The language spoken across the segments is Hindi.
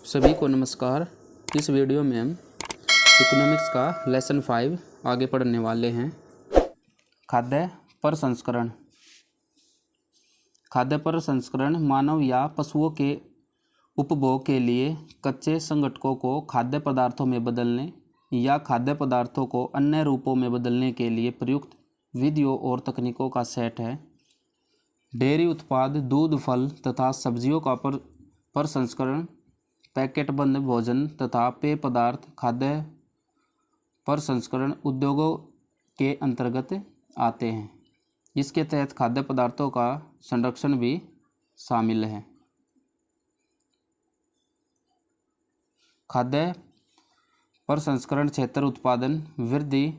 सभी को नमस्कार। इस वीडियो में हम इकोनॉमिक्स का लेसन 5 आगे पढ़ने वाले हैं। खाद्य प्रसंस्करण। खाद्य प्रसंस्करण मानव या पशुओं के उपभोग के लिए कच्चे संघटकों को खाद्य पदार्थों में बदलने या खाद्य पदार्थों को अन्य रूपों में बदलने के लिए प्रयुक्त विधियों और तकनीकों का सेट है। डेयरी उत्पाद, दूध, फल तथा सब्जियों का प्रसंस्करण, पैकेटबंद भोजन तथा पेय पदार्थ खाद्य प्रसंस्करण उद्योगों के अंतर्गत आते हैं। इसके तहत खाद्य पदार्थों का संरक्षण भी शामिल है। खाद्य प्रसंस्करण क्षेत्र उत्पादन, वृद्धि,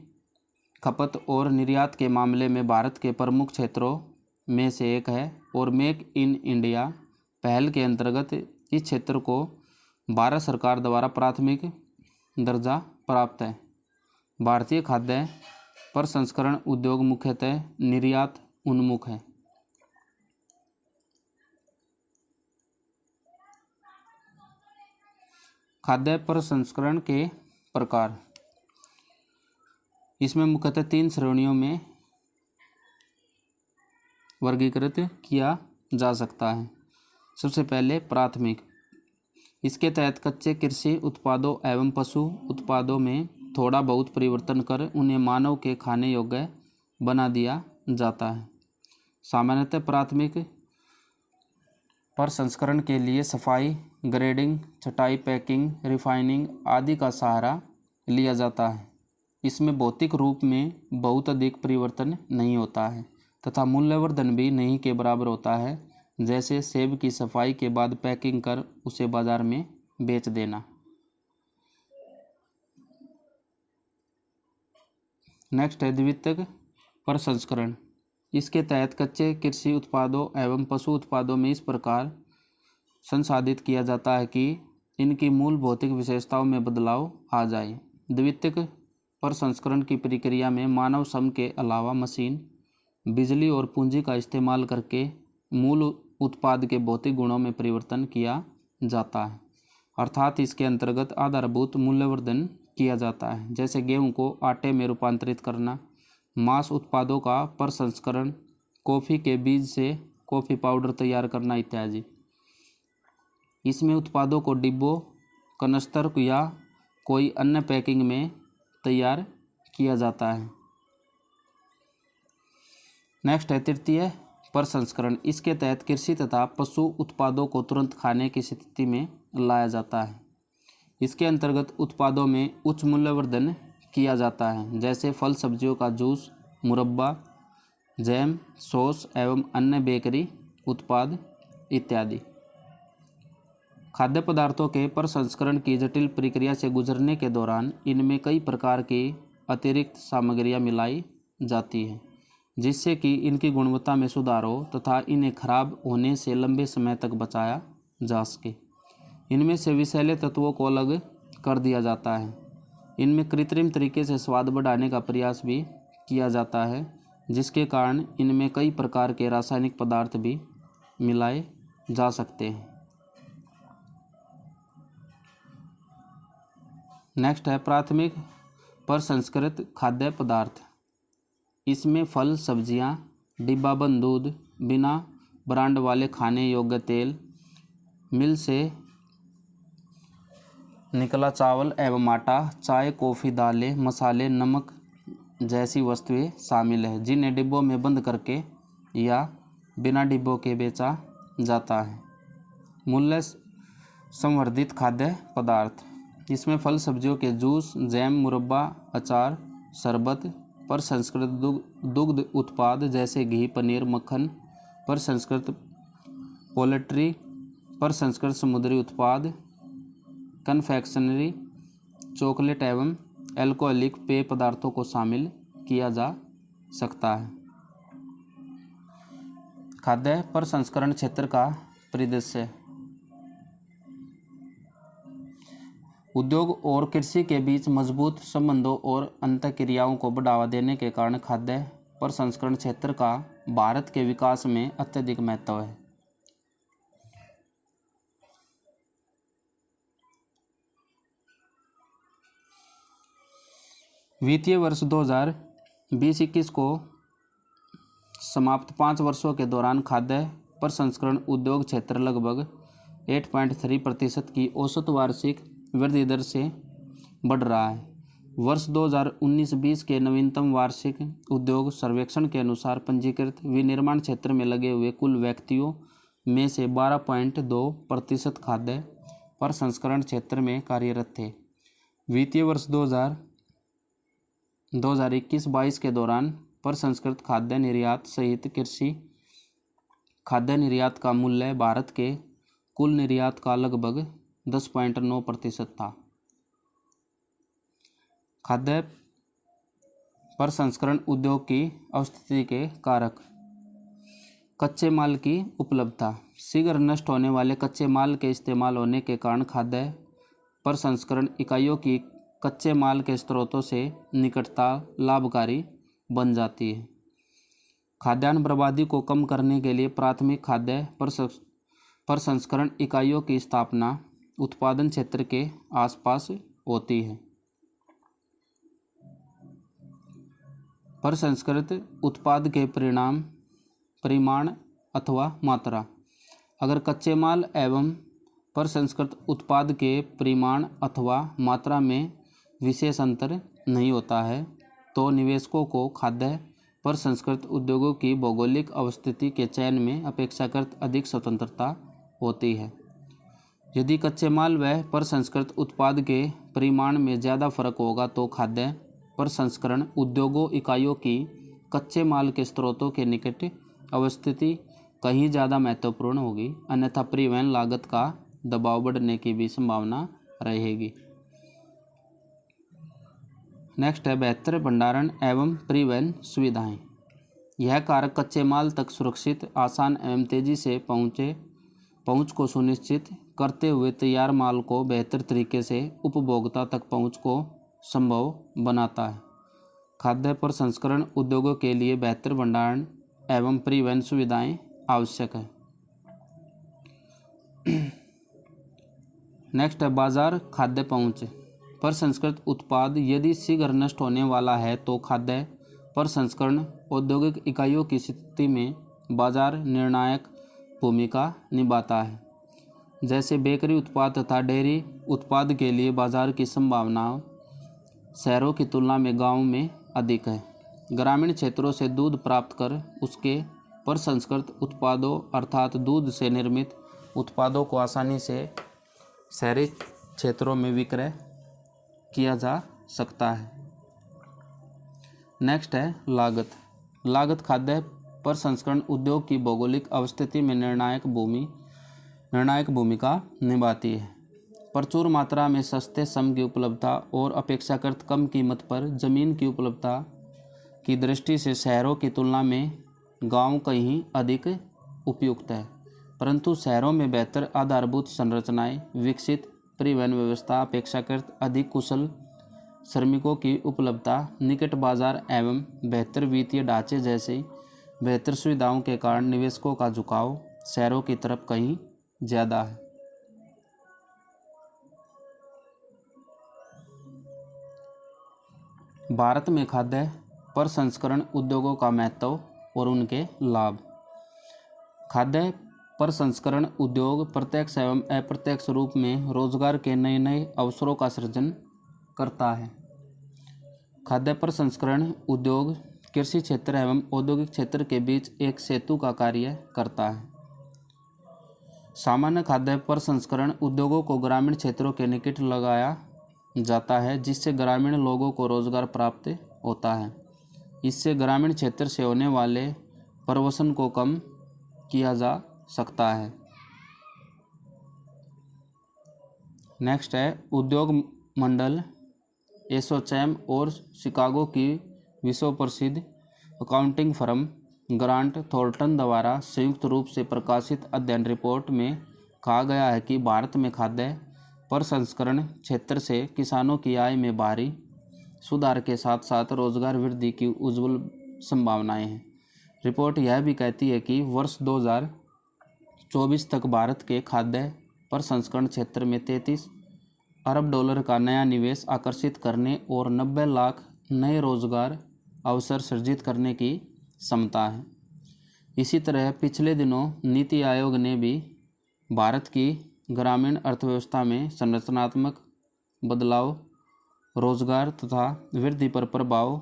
खपत और निर्यात के मामले में भारत के प्रमुख क्षेत्रों में से एक है और मेक इन इंडिया पहल के अंतर्गत इस क्षेत्र को भारत सरकार द्वारा प्राथमिक दर्जा प्राप्त है। भारतीय खाद्य प्रसंस्करण उद्योग मुख्यतः निर्यात उन्मुख है। खाद्य प्रसंस्करण के प्रकार इसमें मुख्यतः 3 श्रेणियों में वर्गीकृत किया जा सकता है। सबसे पहले प्राथमिक। इसके तहत कच्चे कृषि उत्पादों एवं पशु उत्पादों में थोड़ा बहुत परिवर्तन कर उन्हें मानव के खाने योग्य बना दिया जाता है। सामान्यतः प्राथमिक प्रसंस्करण के लिए सफाई, ग्रेडिंग, छटाई, पैकिंग, रिफाइनिंग आदि का सहारा लिया जाता है। इसमें भौतिक रूप में बहुत अधिक परिवर्तन नहीं होता है तथा मूल्यवर्धन भी नहीं के बराबर होता है, जैसे सेब की सफाई के बाद पैकिंग कर उसे बाजार में बेच देना। नेक्स्ट है द्वितीयक प्रसंस्करण। इसके तहत कच्चे कृषि उत्पादों एवं पशु उत्पादों में इस प्रकार संसाधित किया जाता है कि इनकी मूल भौतिक विशेषताओं में बदलाव आ जाए। द्वितीयक प्रसंस्करण की प्रक्रिया में मानव श्रम के अलावा मशीन, बिजली और पूंजी का इस्तेमाल करके मूल उत्पाद के भौतिक गुणों में परिवर्तन किया जाता है, अर्थात इसके अंतर्गत आधारभूत मूल्यवर्धन किया जाता है, जैसे गेहूं को आटे में रूपांतरित करना, मांस उत्पादों का प्रसंस्करण, कॉफ़ी के बीज से कॉफ़ी पाउडर तैयार करना इत्यादि। इसमें उत्पादों को डिब्बों, कनस्तर या कोई अन्य पैकिंग में तैयार किया जाता है। नेक्स्ट है तृतीय प्रसंस्करण। इसके तहत कृषि तथा पशु उत्पादों को तुरंत खाने की स्थिति में लाया जाता है। इसके अंतर्गत उत्पादों में उच्च मूल्यवर्धन किया जाता है, जैसे फल सब्जियों का जूस, मुरब्बा, जैम, सॉस एवं अन्य बेकरी उत्पाद इत्यादि। खाद्य पदार्थों के प्रसंस्करण की जटिल प्रक्रिया से गुजरने के दौरान इनमें कई प्रकार की अतिरिक्त सामग्रियां मिलाई जाती हैं, जिससे कि इनकी गुणवत्ता में सुधार हो तथा इन्हें खराब होने से लंबे समय तक बचाया जा सके। इनमें से विषैले तत्वों को अलग कर दिया जाता है। इनमें कृत्रिम तरीके से स्वाद बढ़ाने का प्रयास भी किया जाता है, जिसके कारण इनमें कई प्रकार के रासायनिक पदार्थ भी मिलाए जा सकते हैं। नेक्स्ट है प्राथमिक प्रसंस्कृत खाद्य पदार्थ। इसमें फल, सब्जियां, डिब्बाबंद दूध, बिना ब्रांड वाले खाने योग्य तेल, मिल से निकला चावल एवं आटा, चाय, कॉफ़ी, दालें, मसाले, नमक जैसी वस्तुएं शामिल हैं, जिन्हें डिब्बों में बंद करके या बिना डिब्बों के बेचा जाता है। मूल्य संवर्धित खाद्य पदार्थ। इसमें फल सब्जियों के जूस, जैम, मुरब्बा, अचार, शरबत, प्रसंस्कृत दुग्ध उत्पाद जैसे घी, पनीर, मक्खन, प्रसंस्कृत पोल्ट्री, प्रसंस्कृत समुद्री उत्पाद, कन्फेक्शनरी, चॉकलेट एवं एल्कोहलिक पेय पदार्थों को शामिल किया जा सकता है। खाद्य प्रसंस्करण क्षेत्र का परिदृश्य। उद्योग और कृषि के बीच मजबूत संबंधों और अंतःक्रियाओं को बढ़ावा देने के कारण खाद्य प्रसंस्करण क्षेत्र का भारत के विकास में अत्यधिक महत्व है। वित्तीय वर्ष 2020-21 को समाप्त 5 वर्षों के दौरान खाद्य प्रसंस्करण उद्योग क्षेत्र लगभग 8.3% की औसत वार्षिक वृद्धि दर से बढ़ रहा है। वर्ष 2019-20 के नवीनतम वार्षिक उद्योग सर्वेक्षण के अनुसार पंजीकृत विनिर्माण क्षेत्र में लगे हुए कुल व्यक्तियों में से 12.2% खाद्य प्रसंस्करण क्षेत्र में कार्यरत थे। वित्तीय वर्ष 2021-22 के दौरान प्रसंस्कृत खाद्य निर्यात सहित कृषि खाद्य निर्यात का मूल्य भारत के कुल निर्यात का लगभग 10.9% था। खाद्य प्रसंस्करण उद्योग की अवस्थिति के कारक। कच्चे माल की उपलब्धता। शीघ्र नष्ट होने वाले कच्चे माल के इस्तेमाल होने के कारण खाद्य प्रसंस्करण इकाइयों की कच्चे माल के स्रोतों से निकटता लाभकारी बन जाती है। खाद्यान्न बर्बादी को कम करने के लिए प्राथमिक खाद्य प्रसंस्करण इकाइयों की स्थापना उत्पादन क्षेत्र के आसपास होती है। प्रसंस्कृत उत्पाद के परिमाण अथवा मात्रा। अगर कच्चे माल एवं प्रसंस्कृत उत्पाद के परिमाण अथवा मात्रा में विशेष अंतर नहीं होता है तो निवेशकों को खाद्य प्रसंस्कृत उद्योगों की भौगोलिक अवस्थिति के चयन में अपेक्षाकृत अधिक स्वतंत्रता होती है। यदि कच्चे माल व प्रसंस्कृत उत्पाद के परिमाण में ज़्यादा फर्क होगा तो खाद्य प्रसंस्करण उद्योगों इकाइयों की कच्चे माल के स्रोतों के निकट अवस्थिति कहीं ज़्यादा महत्वपूर्ण होगी, अन्यथा परिवहन लागत का दबाव बढ़ने की भी संभावना रहेगी। नेक्स्ट है बेहतर भंडारण एवं परिवहन सुविधाएं। यह कारक कच्चे माल तक सुरक्षित, आसान एवं तेजी से पहुंच को सुनिश्चित करते हुए तैयार माल को बेहतर तरीके से उपभोक्ता तक पहुंच को संभव बनाता है। खाद्य प्रसंस्करण उद्योगों के लिए बेहतर भंडारण एवं परिवहन सुविधाएं आवश्यक है। नेक्स्ट है बाजार खाद्य पहुंच। प्रसंस्कृत उत्पाद यदि शीघ्र नष्ट होने वाला है तो खाद्य प्रसंस्करण औद्योगिक इकाइयों की स्थिति में बाजार निर्णायक भूमिका निभाता है। जैसे बेकरी उत्पाद तथा डेयरी उत्पाद के लिए बाजार की संभावना शहरों की तुलना में गाँव में अधिक है। ग्रामीण क्षेत्रों से दूध प्राप्त कर उसके प्रसंस्कृत उत्पादों अर्थात दूध से निर्मित उत्पादों को आसानी से शहरी क्षेत्रों में विक्रय किया जा सकता है। नेक्स्ट है लागत। लागत खाद्य प्रसंस्करण उद्योग की भौगोलिक अवस्थिति में निर्णायक भूमिका निभाती है। प्रचुर मात्रा में सस्ते श्रम की उपलब्धता और अपेक्षाकृत कम कीमत पर जमीन की उपलब्धता की दृष्टि से शहरों की तुलना में गांव कहीं अधिक उपयुक्त है, परंतु शहरों में बेहतर आधारभूत संरचनाएं, विकसित परिवहन व्यवस्था, अपेक्षाकृत अधिक कुशल श्रमिकों की उपलब्धता, निकट बाजार एवं बेहतर वित्तीय ढांचे जैसी बेहतर सुविधाओं के कारण निवेशकों का झुकाव शहरों की तरफ कहीं ज़्यादा है। भारत में खाद्य प्रसंस्करण उद्योगों का महत्व और उनके लाभ। खाद्य प्रसंस्करण उद्योग प्रत्यक्ष एवं अप्रत्यक्ष रूप में रोजगार के नए नए अवसरों का सृजन करता है। खाद्य प्रसंस्करण उद्योग कृषि क्षेत्र एवं औद्योगिक क्षेत्र के बीच एक सेतु का कार्य करता है। सामान्य खाद्य प्रसंस्करण उद्योगों को ग्रामीण क्षेत्रों के निकट लगाया जाता है, जिससे ग्रामीण लोगों को रोजगार प्राप्त होता है। इससे ग्रामीण क्षेत्र से होने वाले प्रवासन को कम किया जा सकता है। नेक्स्ट है उद्योग मंडल एसोचैम और शिकागो की विश्व प्रसिद्ध अकाउंटिंग फर्म ग्रांट थॉर्ंटन द्वारा संयुक्त रूप से प्रकाशित अध्ययन रिपोर्ट में कहा गया है कि भारत में खाद्य प्रसंस्करण क्षेत्र से किसानों की आय में भारी सुधार के साथ साथ रोजगार वृद्धि की उज्ज्वल संभावनाएं हैं। रिपोर्ट यह भी कहती है कि वर्ष 2024 तक भारत के खाद्य प्रसंस्करण क्षेत्र में $33 अरब का नया निवेश आकर्षित करने और 90 लाख नए रोजगार अवसर सृजित करने की क्षमता है। इसी तरह पिछले दिनों नीति आयोग ने भी भारत की ग्रामीण अर्थव्यवस्था में संरचनात्मक बदलाव, रोजगार तथा वृद्धि पर प्रभाव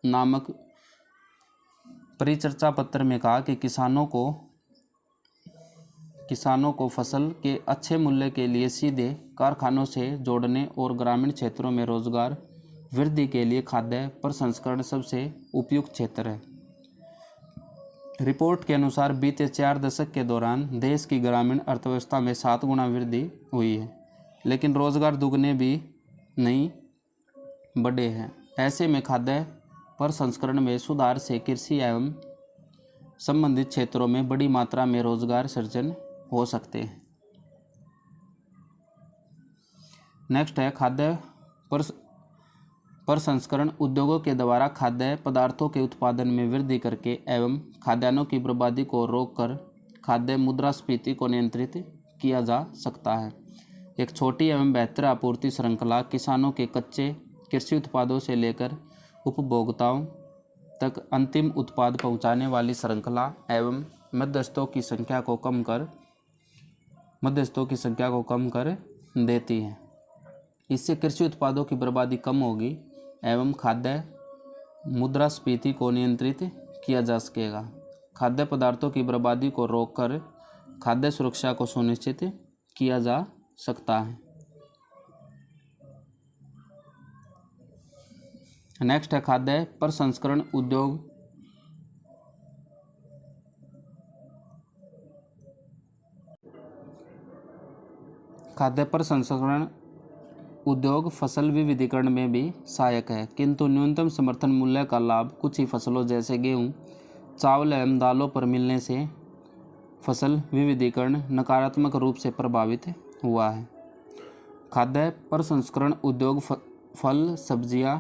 नामक परिचर्चा पत्र में कहा कि किसानों को फसल के अच्छे मूल्य के लिए सीधे कारखानों से जोड़ने और ग्रामीण क्षेत्रों में रोजगार वृद्धि के लिए खाद्य प्रसंस्करण सबसे उपयुक्त क्षेत्र है। रिपोर्ट के अनुसार बीते 4 दशक के दौरान देश की ग्रामीण अर्थव्यवस्था में 7 गुना वृद्धि हुई है, लेकिन रोजगार दुगने भी नहीं बढ़े हैं। ऐसे में खाद्य प्रसंस्करण में सुधार से कृषि एवं संबंधित क्षेत्रों में बड़ी मात्रा में रोजगार सृजन हो सकते हैं। नेक्स्ट है खाद्य प्रसंस्करण उद्योगों के द्वारा खाद्य पदार्थों के उत्पादन में वृद्धि करके एवं खाद्यान्नों की बर्बादी को रोककर खाद्य मुद्रास्फीति को नियंत्रित किया जा सकता है। एक छोटी एवं बेहतर आपूर्ति श्रृंखला किसानों के कच्चे कृषि उत्पादों से लेकर उपभोक्ताओं तक अंतिम उत्पाद पहुंचाने वाली श्रृंखला एवं मध्यस्थों की संख्या को कम कर देती है। इससे कृषि उत्पादों की बर्बादी कम होगी एवं खाद्य मुद्रास्फीति को नियंत्रित किया जा सकेगा। खाद्य पदार्थों की बर्बादी को रोककर खाद्य सुरक्षा को सुनिश्चित किया जा सकता है। नेक्स्ट है खाद्य प्रसंस्करण उद्योग। खाद्य प्रसंस्करण उद्योग फसल विविधीकरण में भी सहायक है, किंतु न्यूनतम समर्थन मूल्य का लाभ कुछ ही फसलों जैसे गेहूं, चावल एवं दालों पर मिलने से फसल विविधीकरण नकारात्मक रूप से प्रभावित हुआ है। खाद्य प्रसंस्करण उद्योग फल, सब्जियां,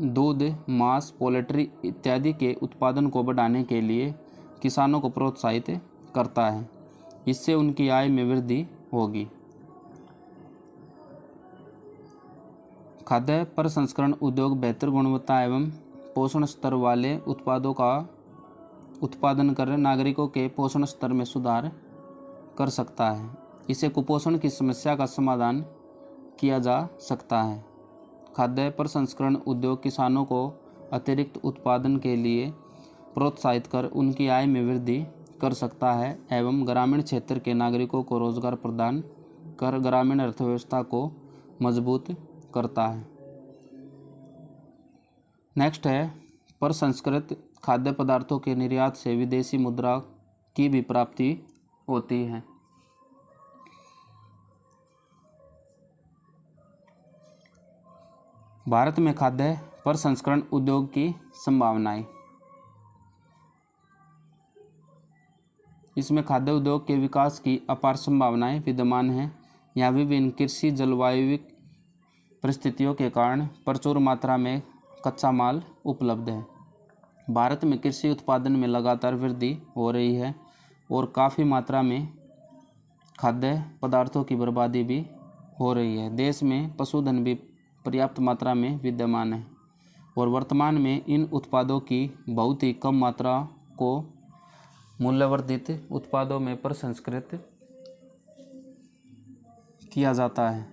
दूध, मांस, पोल्ट्री इत्यादि के उत्पादन को बढ़ाने के लिए किसानों को प्रोत्साहित करता है। इससे उनकी आय में वृद्धि होगी। खाद्य प्रसंस्करण उद्योग बेहतर गुणवत्ता एवं पोषण स्तर वाले उत्पादों का उत्पादन कर नागरिकों के पोषण स्तर में सुधार कर सकता है। इससे कुपोषण की समस्या का समाधान किया जा सकता है। खाद्य प्रसंस्करण उद्योग किसानों को अतिरिक्त उत्पादन के लिए प्रोत्साहित कर उनकी आय में वृद्धि कर सकता है एवं ग्रामीण क्षेत्र के नागरिकों को रोजगार प्रदान कर ग्रामीण अर्थव्यवस्था को मजबूत करता है। नेक्स्ट है प्रसंस्कृत खाद्य पदार्थों के निर्यात से विदेशी मुद्रा की भी प्राप्ति होती है। भारत में खाद्य प्रसंस्करण उद्योग की संभावनाएं। इसमें खाद्य उद्योग के विकास की अपार संभावनाएं विद्यमान हैं। यहाँ विभिन्न कृषि जलवायु परिस्थितियों के कारण प्रचुर मात्रा में कच्चा माल उपलब्ध है। भारत में कृषि उत्पादन में लगातार वृद्धि हो रही है और काफ़ी मात्रा में खाद्य पदार्थों की बर्बादी भी हो रही है। देश में पशुधन भी पर्याप्त मात्रा में विद्यमान है और वर्तमान में इन उत्पादों की बहुत ही कम मात्रा को मूल्यवर्धित उत्पादों में प्रसंस्कृत किया जाता है।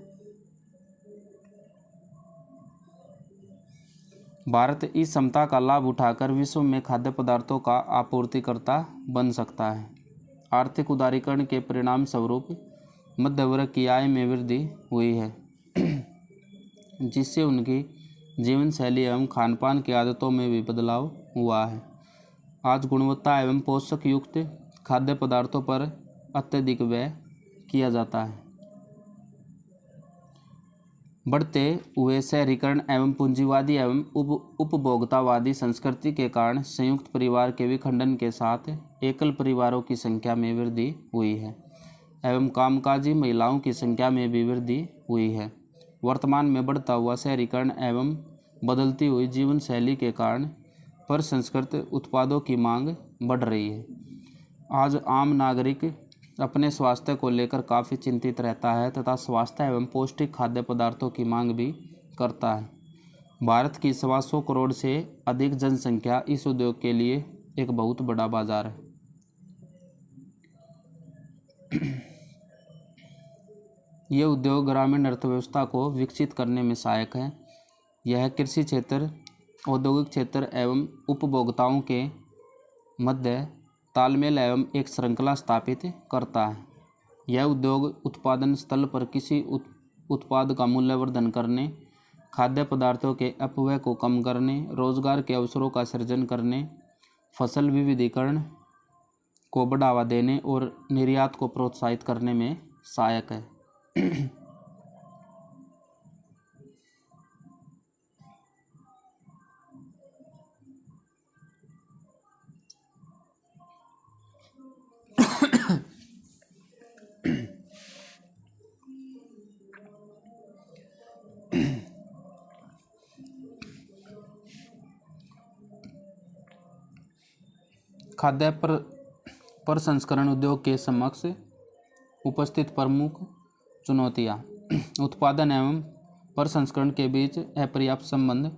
भारत इस क्षमता का लाभ उठाकर विश्व में खाद्य पदार्थों का आपूर्तिकर्ता बन सकता है। आर्थिक उदारीकरण के परिणाम स्वरूप मध्य वर्ग की आय में वृद्धि हुई है, जिससे उनकी जीवन शैली एवं खान पान की आदतों में भी बदलाव हुआ है। आज गुणवत्ता एवं पोषक युक्त खाद्य पदार्थों पर अत्यधिक व्यय किया जाता है। बढ़ते हुए शहरीकरण एवं पूंजीवादी एवं उपभोक्तावादी संस्कृति के कारण संयुक्त परिवार के विखंडन के साथ एकल परिवारों की संख्या में वृद्धि हुई है एवं कामकाजी महिलाओं की संख्या में भी वृद्धि हुई है। वर्तमान में बढ़ता हुआ शहरीकरण एवं बदलती हुई जीवन शैली के कारण प्रसंस्कृत उत्पादों की मांग बढ़ रही है। आज आम नागरिक अपने स्वास्थ्य को लेकर काफ़ी चिंतित रहता है तथा स्वास्थ्य एवं पौष्टिक खाद्य पदार्थों की मांग भी करता है। भारत की 125 करोड़ से अधिक जनसंख्या इस उद्योग के लिए एक बहुत बड़ा बाजार है। यह उद्योग ग्रामीण अर्थव्यवस्था को विकसित करने में सहायक है। यह कृषि क्षेत्र, औद्योगिक क्षेत्र एवं उपभोक्ताओं के मध्य तालमेल एवं एक श्रृंखला स्थापित करता है। यह उद्योग उत्पादन स्थल पर किसी उत्पाद का मूल्यवर्धन करने, खाद्य पदार्थों के अपव्यय को कम करने, रोजगार के अवसरों का सृजन करने, फसल विविधीकरण को बढ़ावा देने और निर्यात को प्रोत्साहित करने में सहायक है। खाद्य प्रसंस्करण उद्योग के समक्ष उपस्थित प्रमुख चुनौतियाँ। उत्पादन एवं प्रसंस्करण के बीच अपर्याप्त संबंध,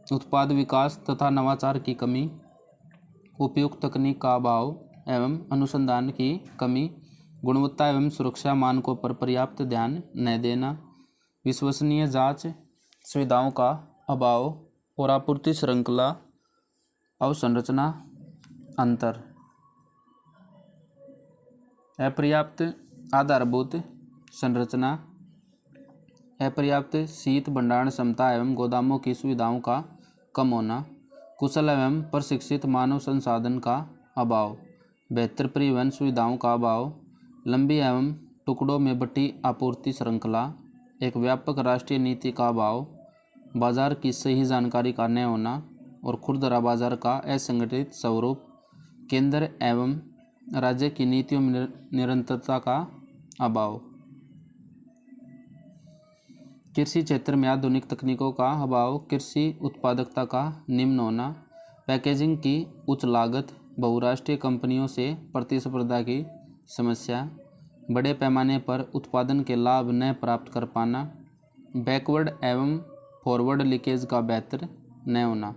उत्पाद विकास तथा नवाचार की कमी, उपयुक्त तकनीक का अभाव एवं अनुसंधान की कमी, गुणवत्ता एवं सुरक्षा मानकों पर पर्याप्त ध्यान न देना, विश्वसनीय जांच सुविधाओं का अभाव और आपूर्ति श्रृंखला अवसंरचना अंतर। अपर्याप्त आधारभूत संरचना, अपर्याप्त शीत भंडारण क्षमता एवं गोदामों की सुविधाओं का कम होना, कुशल एवं प्रशिक्षित मानव संसाधन का अभाव, बेहतर परिवहन सुविधाओं का अभाव, लंबी एवं टुकड़ों में बटी आपूर्ति श्रृंखला, एक व्यापक राष्ट्रीय नीति का अभाव, बाजार की सही जानकारी का न होना और खुदरा बाजार का असंगठित स्वरूप, केंद्र एवं राज्य की नीतियों में निरंतरता का अभाव। कृषि क्षेत्र में आधुनिक तकनीकों का अभाव, कृषि उत्पादकता का निम्न होना, पैकेजिंग की उच्च लागत, बहुराष्ट्रीय कंपनियों से प्रतिस्पर्धा की समस्या, बड़े पैमाने पर उत्पादन के लाभ न प्राप्त कर पाना, बैकवर्ड एवं फॉरवर्ड लीकेज का बेहतर न होना,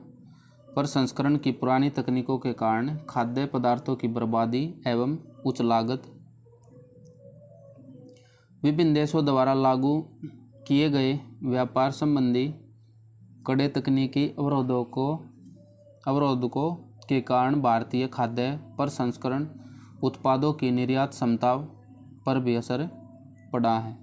प्रसंस्करण की पुरानी तकनीकों के कारण खाद्य पदार्थों की बर्बादी एवं उच्च लागत, विभिन्न देशों द्वारा लागू किए गए व्यापार संबंधी कड़े तकनीकी अवरोधकों के कारण भारतीय खाद्य प्रसंस्करण उत्पादों की निर्यात क्षमता पर भी असर पड़ा है।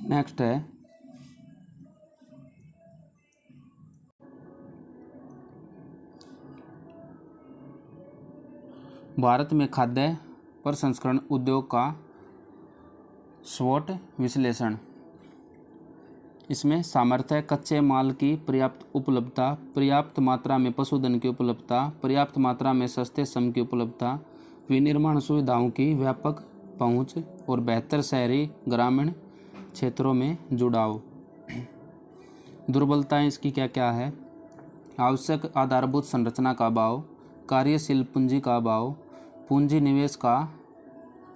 नेक्स्ट है भारत में खाद्य प्रसंस्करण उद्योग का स्वोट विश्लेषण। इसमें सामर्थ्य, कच्चे माल की पर्याप्त उपलब्धता, पर्याप्त मात्रा में पशुधन की उपलब्धता, पर्याप्त मात्रा में सस्ते श्रम की उपलब्धता, विनिर्माण सुविधाओं की व्यापक पहुंच और बेहतर शहरी ग्रामीण क्षेत्रों में जुड़ाव। दुर्बलताएं इसकी क्या क्या है? आवश्यक आधारभूत संरचना का अभाव, कार्यशील पूंजी का अभाव, पूंजी निवेश का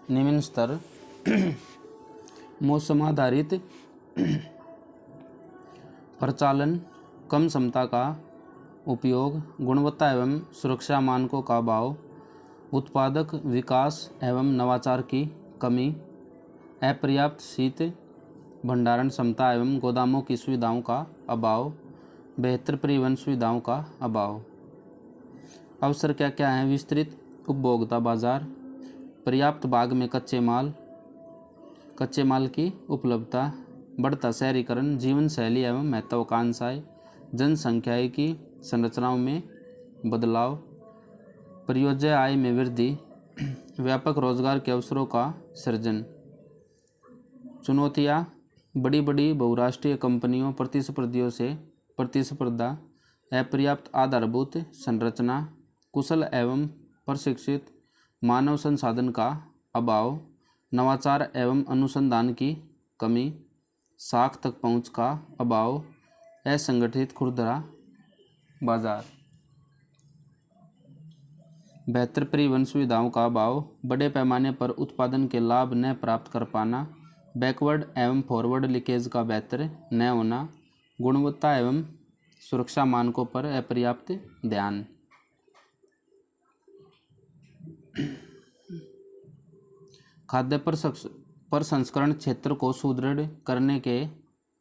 निम्न स्तर, मौसम आधारित प्रचालन, कम क्षमता का उपयोग, गुणवत्ता एवं सुरक्षा मानकों का अभाव, उत्पादक विकास एवं नवाचार की कमी, अपर्याप्त शीत भंडारण क्षमता एवं गोदामों की सुविधाओं का अभाव, बेहतर परिवहन सुविधाओं का अभाव। अवसर क्या क्या हैं? विस्तृत उपभोक्ता बाजार, पर्याप्त भाग में कच्चे माल की उपलब्धता, बढ़ता शहरीकरण, जीवन शैली एवं महत्वाकांक्षाएं, जनसंख्यायिकी संरचनाओं में बदलाव, परियोजना आय में वृद्धि, व्यापक रोजगार के अवसरों का सृजन। चुनौतियाँ: बड़ी बड़ी बहुराष्ट्रीय कंपनियों प्रतिस्पर्धियों से प्रतिस्पर्धा, अपर्याप्त आधारभूत संरचना, कुशल एवं प्रशिक्षित मानव संसाधन का अभाव, नवाचार एवं अनुसंधान की कमी, साख तक पहुंच का अभाव, असंगठित खुदरा बाजार, बेहतर परिवहन सुविधाओं का अभाव, बड़े पैमाने पर उत्पादन के लाभ न प्राप्त कर पाना, बैकवर्ड एवं फॉरवर्ड लीकेज का बेहतर न होना, गुणवत्ता एवं सुरक्षा मानकों पर अपर्याप्त ध्यान। खाद्य प्रसंस्करण क्षेत्र को सुदृढ़ करने के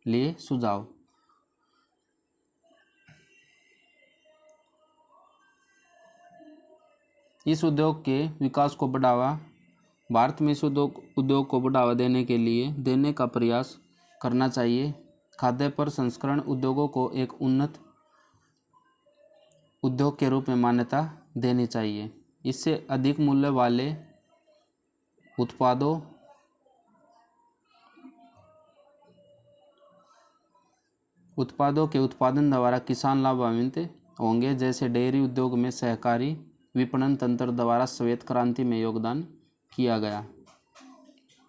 लिए सुझाव। इस उद्योग के विकास को बढ़ावा, भारत में इस उद्योग को बढ़ावा देने का प्रयास करना चाहिए। खाद्य प्रसंस्करण उद्योगों को एक उन्नत उद्योग के रूप में मान्यता देनी चाहिए। इससे अधिक मूल्य वाले उत्पादों के उत्पादन द्वारा किसान लाभान्वित होंगे, जैसे डेयरी उद्योग में सहकारी विपणन तंत्र द्वारा श्वेत क्रांति में योगदान किया गया।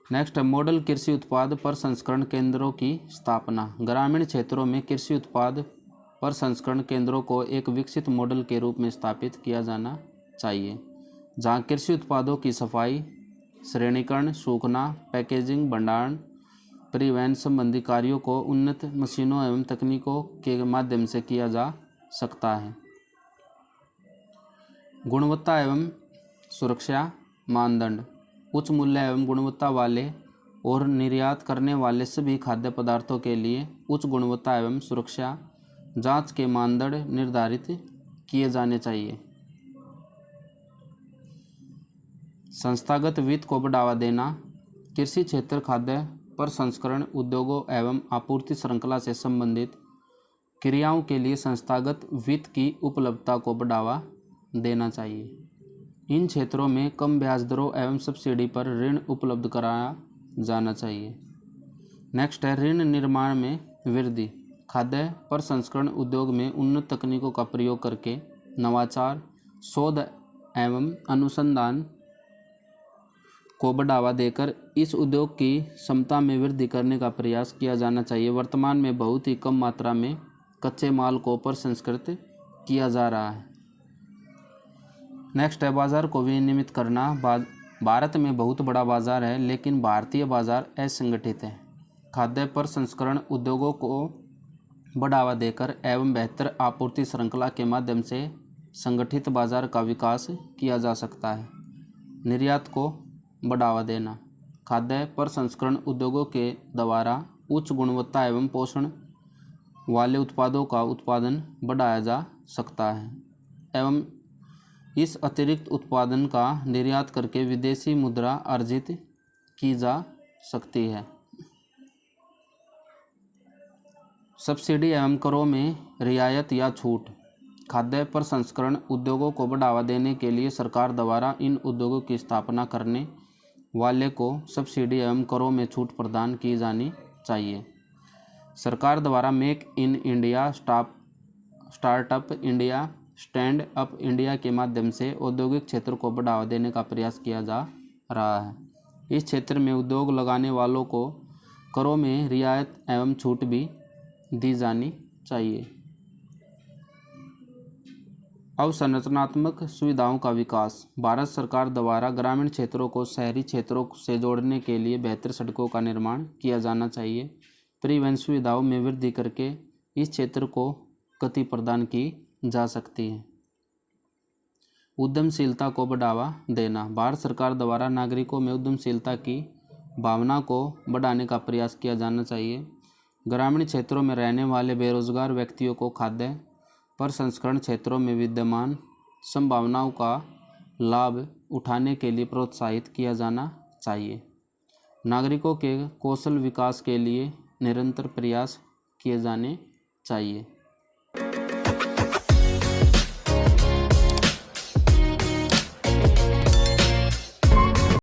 नेक्स्ट है मॉडल कृषि उत्पाद प्रसंस्करण केंद्रों की स्थापना। ग्रामीण क्षेत्रों में कृषि उत्पाद प्रसंस्करण केंद्रों को एक विकसित मॉडल के रूप में स्थापित किया जाना चाहिए, जहां कृषि उत्पादों की सफाई, श्रेणीकरण, सूखना, पैकेजिंग, भंडारण, परिवहन संबंधी कार्यों को उन्नत मशीनों एवं तकनीकों के माध्यम से किया जा सकता है। गुणवत्ता एवं सुरक्षा मानदंड, उच्च मूल्य एवं गुणवत्ता वाले और निर्यात करने वाले सभी खाद्य पदार्थों के लिए उच्च गुणवत्ता एवं सुरक्षा जांच के मानदंड निर्धारित किए जाने चाहिए। संस्थागत वित्त को बढ़ावा देना, कृषि क्षेत्र खाद्य प्रसंस्करण उद्योगों एवं आपूर्ति श्रृंखला से संबंधित क्रियाओं के लिए संस्थागत वित्त की उपलब्धता को बढ़ावा देना चाहिए। इन क्षेत्रों में कम ब्याज दरों एवं सब्सिडी पर ऋण उपलब्ध कराया जाना चाहिए। नेक्स्ट है ऋण निर्माण में वृद्धि। खाद्य प्रसंस्करण उद्योग में उन्नत तकनीकों का प्रयोग करके नवाचार, शोध एवं अनुसंधान को बढ़ावा देकर इस उद्योग की क्षमता में वृद्धि करने का प्रयास किया जाना चाहिए। वर्तमान में बहुत ही कम मात्रा में कच्चे माल को प्रसंस्कृत किया जा रहा है। नेक्स्ट है बाजार को विनियमित करना। भारत में बहुत बड़ा बाजार है, लेकिन भारतीय बाजार असंगठित है। खाद्य प्रसंस्करण उद्योगों को बढ़ावा देकर एवं बेहतर आपूर्ति श्रृंखला के माध्यम से संगठित बाजार का विकास किया जा सकता है। निर्यात को बढ़ावा देना, खाद्य प्रसंस्करण उद्योगों के द्वारा उच्च गुणवत्ता एवं पोषण वाले उत्पादों का उत्पादन बढ़ाया जा सकता है एवं इस अतिरिक्त उत्पादन का निर्यात करके विदेशी मुद्रा अर्जित की जा सकती है। सब्सिडी एवं करों में रियायत या छूट। खाद्य प्रसंस्करण उद्योगों को बढ़ावा देने के लिए सरकार द्वारा इन उद्योगों की स्थापना करने वाले को सब्सिडी एवं करों में छूट प्रदान की जानी चाहिए। सरकार द्वारा make in India, startup India, stand up India के माध्यम से औद्योगिक क्षेत्र को बढ़ावा देने का प्रयास किया जा रहा है। इस क्षेत्र में उद्योग लगाने वालों को करों में रियायत एवं छूट भी दी जानी चाहिए। अवसंरचनात्मक सुविधाओं का विकास। भारत सरकार द्वारा ग्रामीण क्षेत्रों को शहरी क्षेत्रों से जोड़ने के लिए बेहतर सड़कों का निर्माण किया जाना चाहिए। परिवहन सुविधाओं में वृद्धि करके इस क्षेत्र को गति प्रदान की जा सकती है। उद्यमशीलता को बढ़ावा देना। भारत सरकार द्वारा नागरिकों में उद्यमशीलता की भावना को बढ़ाने का प्रयास किया जाना चाहिए। ग्रामीण क्षेत्रों में रहने वाले बेरोजगार व्यक्तियों को खाद्य प्रसंस्करण क्षेत्रों में विद्यमान संभावनाओं का लाभ उठाने के लिए प्रोत्साहित किया जाना चाहिए। नागरिकों के कौशल विकास के लिए निरंतर प्रयास किए जाने चाहिए।